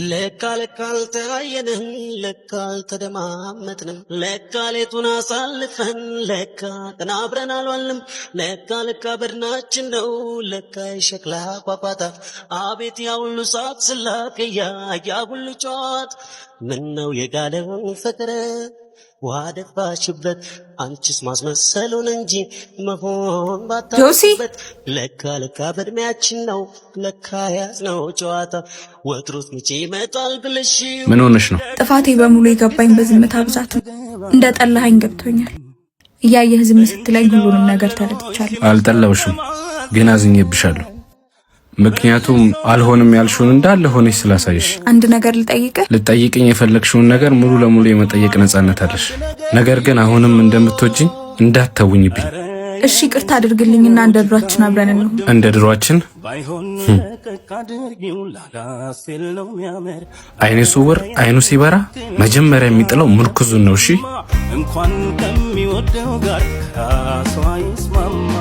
ለካል ተያየንም ለካል ተደማመጥንም ለካሌቱን አሳልፈን ለካ ተናብረን አልዋልንም ለካ በድናችን ነው ለካ የሸክላ ቋቋታ አቤት ያሁሉ ሳቅ ስላቀያ ያሁሉ ጨዋታ ምነው የጋለው ፍቅር ዋደፋሽበት አንቺስ ማስመሰሉን እንጂ መሆን ባታውቂበት ለካ በድሜያችን ነው ለካ ያዝነው ጨዋታ ወትሮስ መቼ ይመጣል ብለሽ ምን ሆነሽ ነው? ጥፋቴ በሙሉ የገባኝ በዝምታ ብዛት እንደ ጠላኸኝ ገብቶኛል። እያየህ ዝም ስትለኝ ሁሉንም ነገር ተረድቻለሁ። አልጠላውሽም ግን አዝኜብሻለሁ። ምክንያቱም አልሆንም ያልሽውን እንዳለ ሆነሽ ስላሳይሽ። አንድ ነገር ልጠይቅኝ የፈለግሽውን ነገር ሙሉ ለሙሉ የመጠየቅ ነፃነት አለሽ። ነገር ግን አሁንም እንደምትወጂኝ እንዳትተውኝብኝ። እሺ ይቅርታ አድርግልኝና እንደ ድሯችን አብረን እንሁን። እንደ ድሯችን? አይኔ ስውር አይኑ ሲበራ መጀመሪያ የሚጥለው ምርኩዙን ነው። እሺ እንኳን ከሚወደው ጋር ካሷ ይስማማ